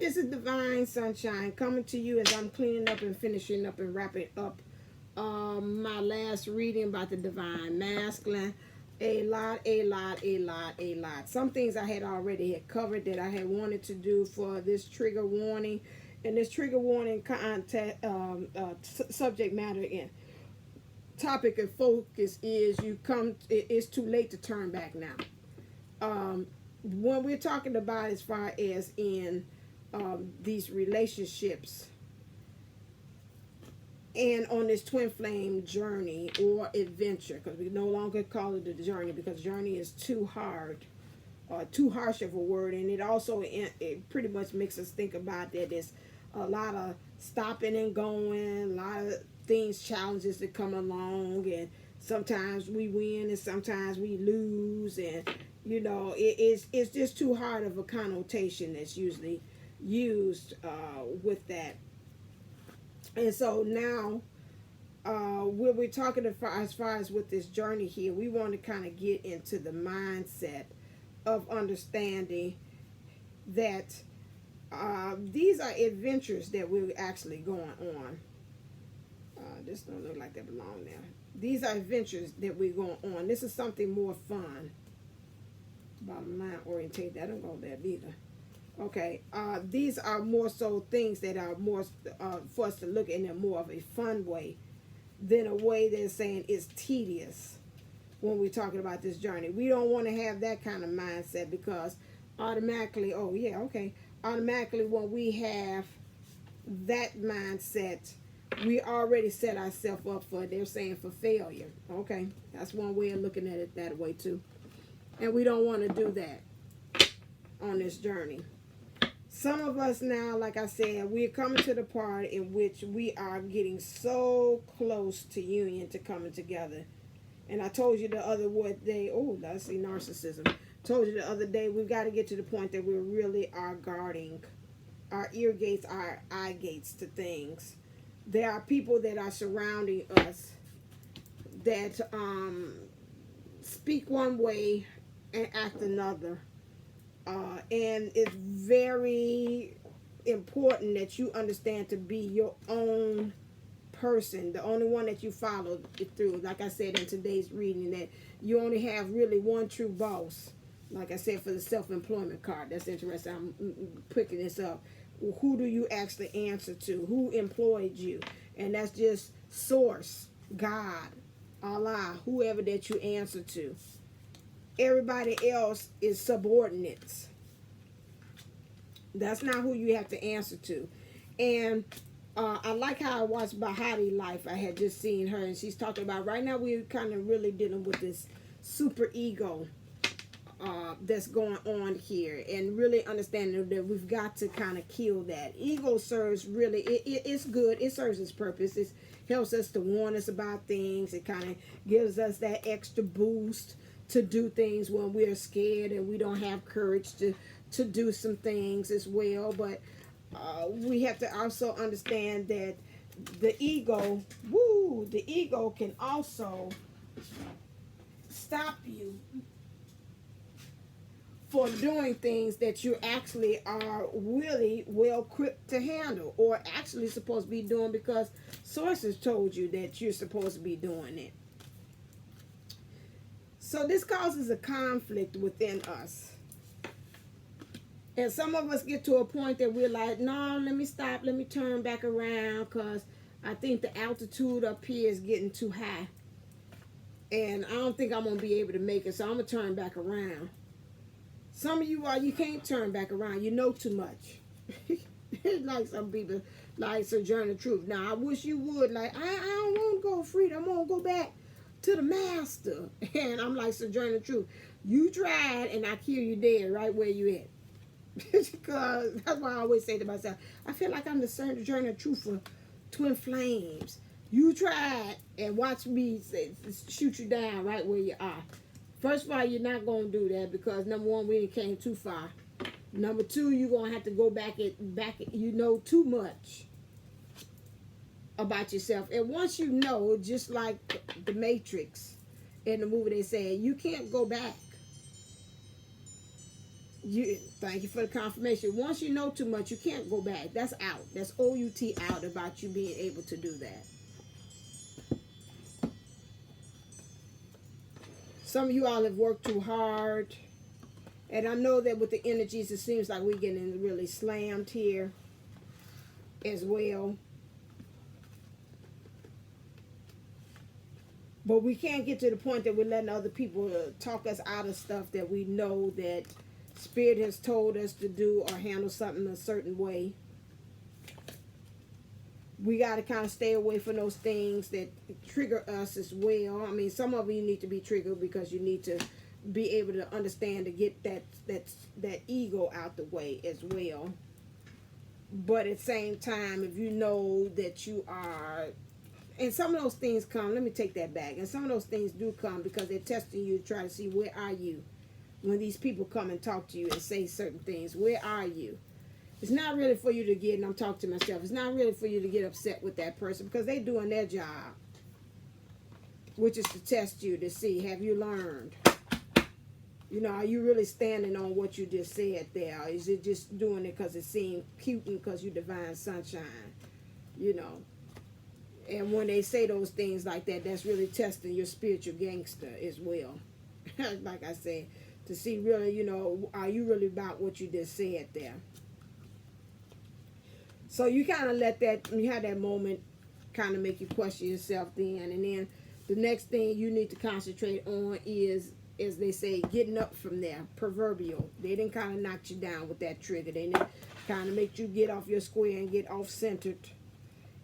this is Divine Sunshine coming to you as I'm cleaning up and finishing up and wrapping up my last reading about the Divine Masculine. A lot. Some things I had already covered that I had wanted to do for this trigger warning. And this trigger warning content, subject matter and topic and focus is it's too late to turn back now. When we're talking about as far as in these relationships and on this twin flame journey or adventure, because we no longer call it a journey because journey is too hard or too harsh of a word, and it also it pretty much makes us think about that there's a lot of stopping and going, a lot of things, challenges that come along, and sometimes we win and sometimes we lose, and you know it's just too hard of a connotation that's usually used with that. And so now when we're talking as far as with this journey here, we want to kind of get into the mindset of understanding that these are adventures that we're actually going on. This don't look like they belong there. These are adventures that we're going on. This is something more fun. Bottom line orientate. That don't go there either. Okay. These are more so things that are more for us to look in a more of a fun way than a way that's saying it's tedious when we're talking about this journey. We don't want to have that kind of mindset because automatically, automatically when we have that mindset, we already set ourselves up for, they're saying, for failure. Okay, that's one way of looking at it that way too. And we don't want to do that on this journey. Some of us now, like I said, we're coming to the part in which we are getting so close to union, to coming together. And I told you the other day, let's see, narcissism. Told you the other day, we've got to get to the point that we really are guarding our ear gates, our eye gates to things. There are people that are surrounding us that speak one way and act another. And it's very important that you understand to be your own person, the only one that you follow it through. Like I said in today's reading, that you only have really one true boss. Like I said, for the self-employment card, that's interesting. I'm picking this up. Who do you actually answer to? Who employed you? And that's just source, God, Allah, whoever that you answer to. Everybody else is subordinates. That's not who you have to answer to. And I like how I watched Bahati Life. I had just seen her, and she's talking about right now we're kind of really dealing with this super ego that's going on here, and really understanding that we've got to kind of kill that. Ego serves really, it's good. It serves its purpose. It helps us to warn us about things. It kind of gives us that extra boost to do things when we're scared and we don't have courage to do some things as well. But we have to also understand that the ego can also stop you for doing things that you actually are really well equipped to handle, or actually supposed to be doing because sources told you that you're supposed to be doing it. So this causes a conflict within us. And some of us get to a point that we're like, no, let me stop, let me turn back around, because I think the altitude up here is getting too high. And I don't think I'm going to be able to make it, so I'm going to turn back around. Some of you you can't turn back around. You know too much. Like some people, like Sojourner Truth. Now, I wish you would. Like, I don't want to go freedom. I'm going to go back to the master. And I'm like, Sojourner Truth, you tried and I kill you dead right where you at. Because that's why I always say to myself, I feel like I'm the Sojourner Truth for twin flames. You tried and watch me shoot you down right where you are. First of all, you're not going to do that because, number one, we came too far. Number two, you're going to have to go back. You know too much about yourself. And once you know, just like the Matrix in the movie, they said, you can't go back. Thank you for the confirmation. Once you know too much, you can't go back. That's out. That's OUT out about you being able to do that. Some of you all have worked too hard. And I know that with the energies, it seems like we're getting really slammed here as well. But we can't get to the point that we're letting other people talk us out of stuff that we know that Spirit has told us to do or handle something a certain way. We got to kind of stay away from those things that trigger us as well. I mean, some of you need to be triggered because you need to be able to understand to get that ego out the way as well. But at the same time, if you know that you are, and some of those things come, let me take that back, and some of those things do come because they're testing you to try to see where are you when these people come and talk to you and say certain things. Where are you? It's not really for you to get, and I'm talking to myself, it's not really for you to get upset with that person because they're doing their job, which is to test you to see, have you learned? You know, are you really standing on what you just said there? Or is it just doing it because it seemed cute and because you divine sunshine? You know. And when they say those things like that, that's really testing your spiritual gangster as well. Like I said, to see really, you know, are you really about what you just said there? So you kind of let that, you have that moment kind of make you question yourself then. And then the next thing you need to concentrate on is, as they say, getting up from there. Proverbial. They didn't kind of knock you down with that trigger. They didn't kind of make you get off your square and get off-centered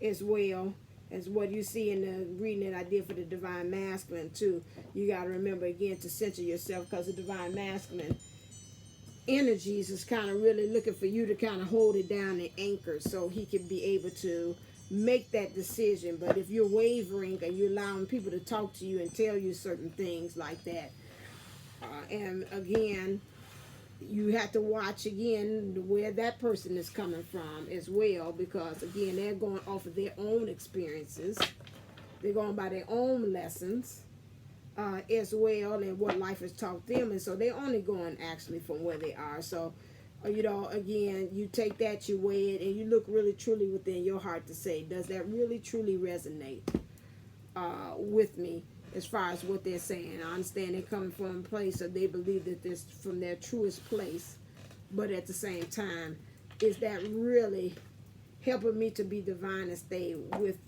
as well. As what you see in the reading that I did for the Divine Masculine too. You got to remember again to center yourself because the Divine Masculine energies is kind of really looking for you to kind of hold it down and anchor so he can be able to make that decision. But if you're wavering and you're allowing people to talk to you and tell you certain things like that, and again, you have to watch again where that person is coming from as well, because again, they're going off of their own experiences. They're going by their own lessons as well, and what life has taught them, and so they're only going actually from where they are. So you know, again, you take that, you weigh it, and you look really truly within your heart to say, does that really truly resonate with me as far as what they're saying? I understand they're coming from a place of they believe that this from their truest place, but at the same time, is that really helping me to be divine and stay with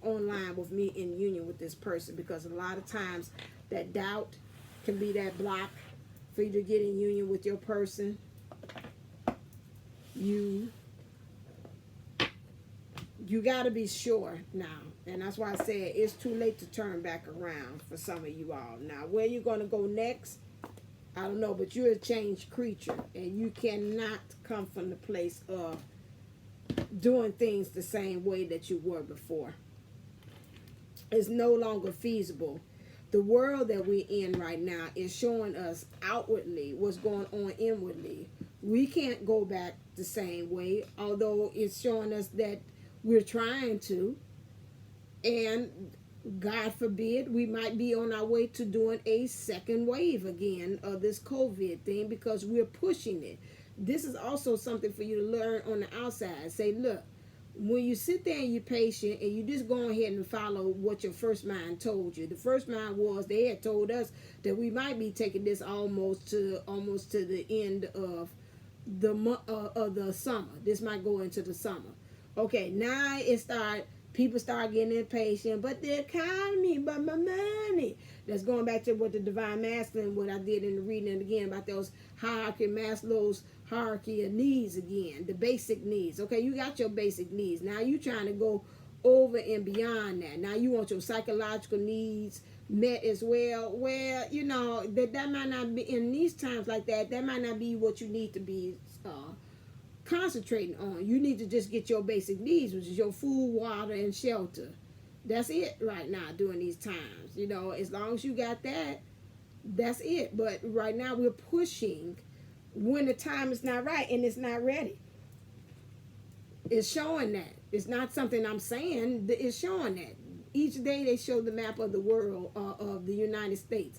online with me in union with this person? Because a lot of times that doubt can be that block for you to get in union with your person. You got to be sure now, and that's why I said it's too late to turn back around for some of you all. Now, where you're going to go next, I don't know, but you're a changed creature, and you cannot come from the place of doing things the same way that you were before. It's no longer feasible. The world that we're in right now is showing us outwardly what's going on inwardly. We can't go back the same way, although it's showing us that we're trying to. And God forbid, we might be on our way to doing a second wave again of this COVID thing because we're pushing it. This is also something for you to learn on the outside. Say, look, when you sit there and you're patient and you just go ahead and follow what your first mind told you. The first mind was they had told us that we might be taking this almost to the end of the summer. This might go into the summer. Okay, now people start getting impatient, but the economy, but my money. That's going back to what the Divine Masculine, what I did in the reading again about those hierarchy, Maslow's hierarchy of needs again, the basic needs. Okay, you got your basic needs. Now you trying to go over and beyond that. Now you want your psychological needs met as well. Well, you know, that might not be, in these times like that might not be what you need to be concentrating on. You need to just get your basic needs, which is your food, water, and shelter. That's it right now during these times. You know, as long as you got that, that's it. But right now we're pushing when the time is not right and it's not ready. It's showing that. It's not something I'm saying. It's showing that. Each day they show the map of the world, of the United States.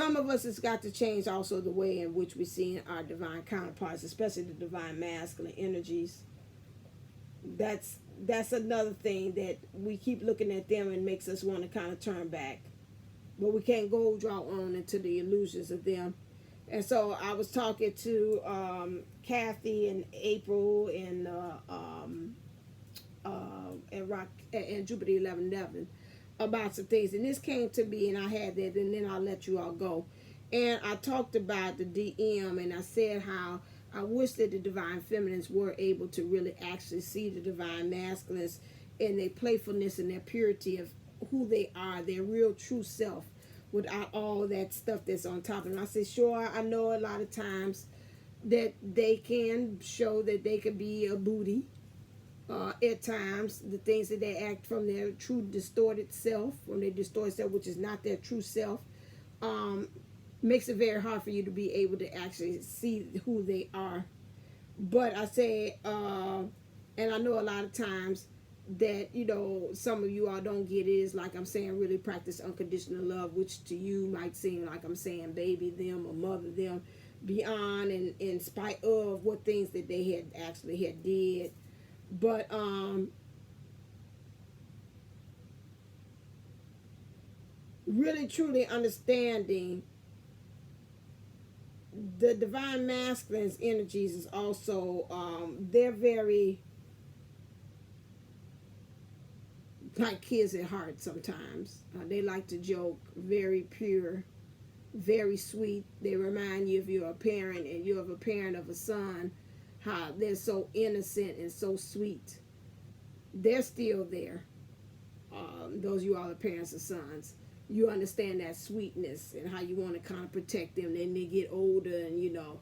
some of us has got to change also the way in which we see our divine counterparts, especially the divine masculine energies. That's another thing that we keep looking at them and makes us want to kind of turn back, but we can't go draw on into the illusions of them. And so I was talking to Kathy and April and Jupiter 1111 about some things, and this came to me, and I had that, and then I'll let you all go. And I talked about the DM, and I said how I wish that the divine feminines were able to really actually see the divine masculines in their playfulness and their purity of who they are, their real true self, without all that stuff that's on top of them. I said, sure, I know a lot of times that they can show that they could be a booty. At times, the things that they act from their true distorted self, from their distorted self, which is not their true self, makes it very hard for you to be able to actually see who they are. But I say, and I know a lot of times that, you know, some of you all don't get it, is like I'm saying, really practice unconditional love, which to you might seem like I'm saying baby them or mother them beyond and in spite of what things that they had actually had did. But really truly understanding the divine masculine's energies is also they're very like kids at heart sometimes. They like to joke, very pure, very sweet. They remind you, if you're a parent and you have a parent of a son, how they're so innocent and so sweet. They're still there. Those of you all are parents of sons. You understand that sweetness and how you want to kind of protect them. Then they get older and, you know,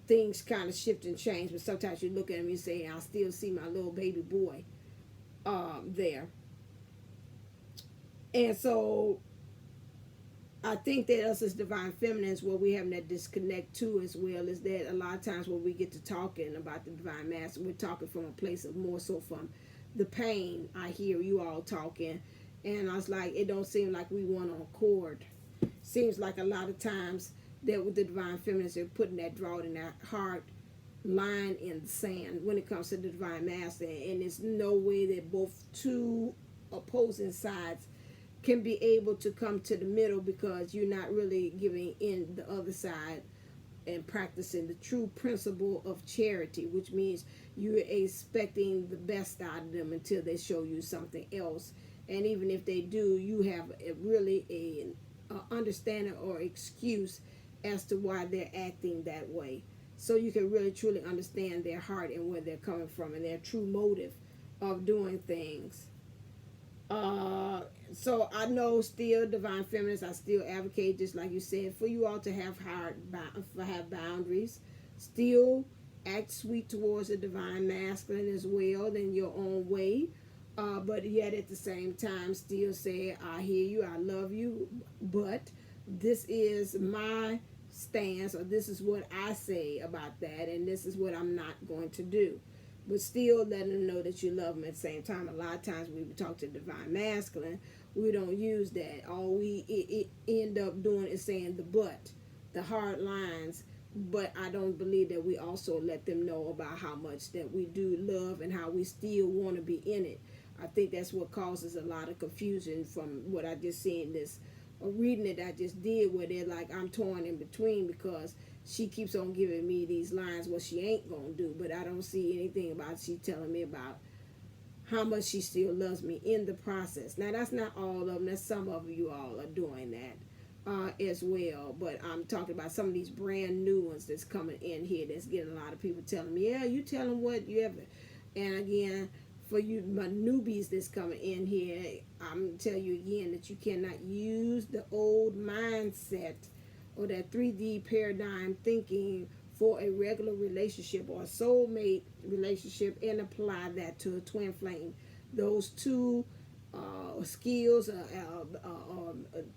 things kind of shift and change. But sometimes you look at them and you say, I still see my little baby boy there. And so I think that us as divine feminines, what we have that disconnect too as well, is that a lot of times when we get to talking about the divine masculine, we're talking from a place of more so from the pain. I hear you all talking, and I was like, it don't seem like we want on accord. Seems like a lot of times that with the divine feminines, they're putting that drought in that hard line in the sand when it comes to the divine masculine, and there's no way that both two opposing sides can be able to come to the middle, because you're not really giving in the other side and practicing the true principle of charity, which means you're expecting the best out of them until they show you something else. And even if they do, you have really a understanding or excuse as to why they're acting that way. So you can really truly understand their heart and where they're coming from and their true motive of doing things. So I know still divine feminists, I still advocate, just like you said, for you all to have have boundaries, still act sweet towards the divine masculine as well in your own way, but yet at the same time still say, I hear you, I love you, but this is my stance, or this is what I say about that, and this is what I'm not going to do. But still letting them know that you love them at the same time. A lot of times when we talk to divine masculine, we don't use that. All we end up doing is saying the hard lines. But I don't believe that we also let them know about how much that we do love and how we still want to be in it. I think that's what causes a lot of confusion from what I just seen this reading that I just did, where they're like, I'm torn in between because she keeps on giving me these lines what she ain't gonna do, but I don't see anything about she telling me about how much she still loves me in the process. Now that's not all of them, that's some of you all are doing that as well, but I'm talking about some of these brand new ones that's coming in here that's getting a lot of people telling me, yeah, you tell them what you ever. And again, for you my newbies that's coming in here, I'm gonna tell you again that you cannot use the old mindset or that 3D paradigm thinking for a regular relationship or a soulmate relationship and apply that to a twin flame. Those two skills,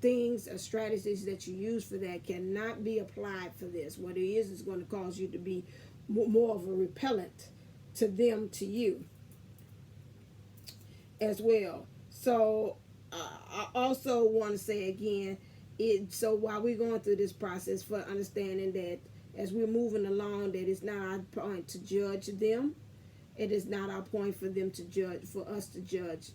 things, strategies that you use for that cannot be applied for this. What it is going to cause you to be more of a repellent to them, to you as well. So I also want to say again, So while we're going through this process, for understanding that as we're moving along, that it's not our point to judge them. It is not our point for them to judge, for us to judge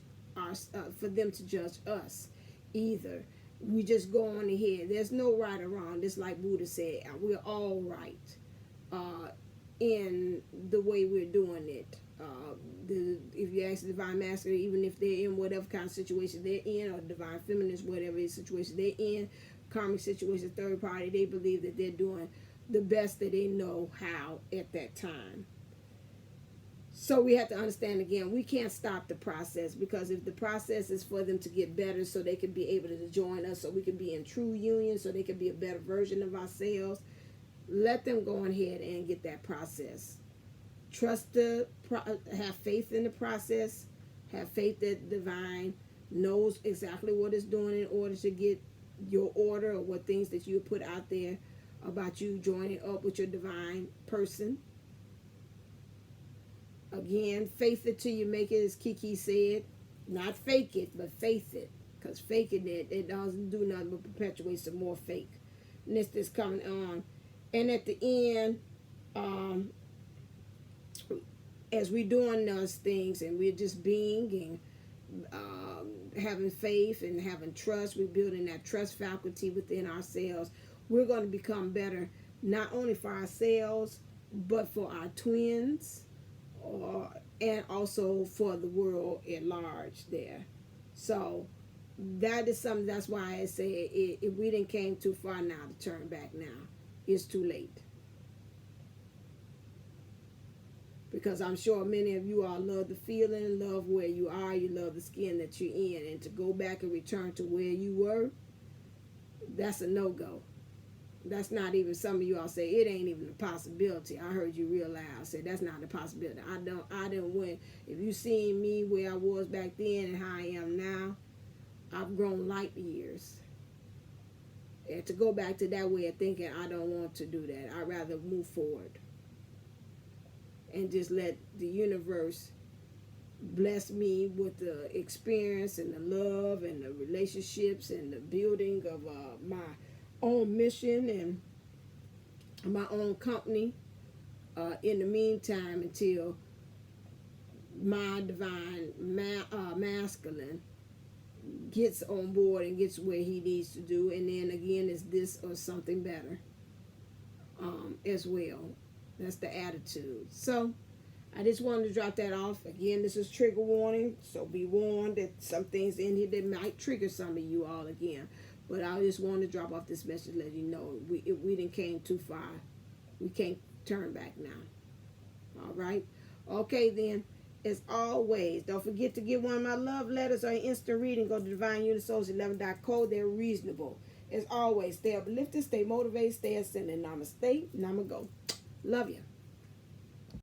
for them to judge us either. We just go on ahead. There's no right or wrong. Just like Buddha said, we're all right in the way we're doing it. If you ask the divine masculine, even if they're in whatever kind of situation they're in, or divine feminist, whatever situation they're in, karmic situation, third party, they believe that they're doing the best that they know how at that time. So we have to understand, again, we can't stop the process, because if the process is for them to get better so they can be able to join us, so we can be in true union, so they can be a better version of ourselves, let them go ahead and get that process. Have faith in the process, have faith that the divine knows exactly what it's doing in order to get your order, or what things that you put out there about you joining up with your divine person. Again, faith it till you make it, as Kiki said. Not fake it, but faith it. Because faking it doesn't do nothing but perpetuate some more fakeness that's coming on. And at the end, as we're doing those things and we're just being and having faith and having trust, we're building that trust faculty within ourselves. We're going to become better, not only for ourselves, but for our twins, and also for the world at large there. So that is something, that's why I say if we didn't came too far now to turn back now, it's too late. Because I'm sure many of you all love the feeling, love where you are, you love the skin that you're in. And to go back and return to where you were, that's a no-go. That's not even, some of you all say, it ain't even a possibility. I heard you real loud say, that's not a possibility. I didn't win. If you seen me where I was back then and how I am now, I've grown light years. And to go back to that way of thinking, I don't want to do that. I'd rather move forward and just let the universe bless me with the experience and the love and the relationships and the building of my own mission and my own company in the meantime, until my divine masculine gets on board and gets where he needs to do. And then again, is this or something better as well. That's the attitude. So I just wanted to drop that off. Again, this is trigger warning, so be warned that some things in here that might trigger some of you all again. But I just wanted to drop off this message, let you know if we didn't came too far, we can't turn back now. All right? Okay, then. As always, don't forget to get one of my love letters or instant reading. Go to divineunisource11.co. They're reasonable. As always, stay uplifted, stay motivated, stay ascending. Namaste. Namago. Love you.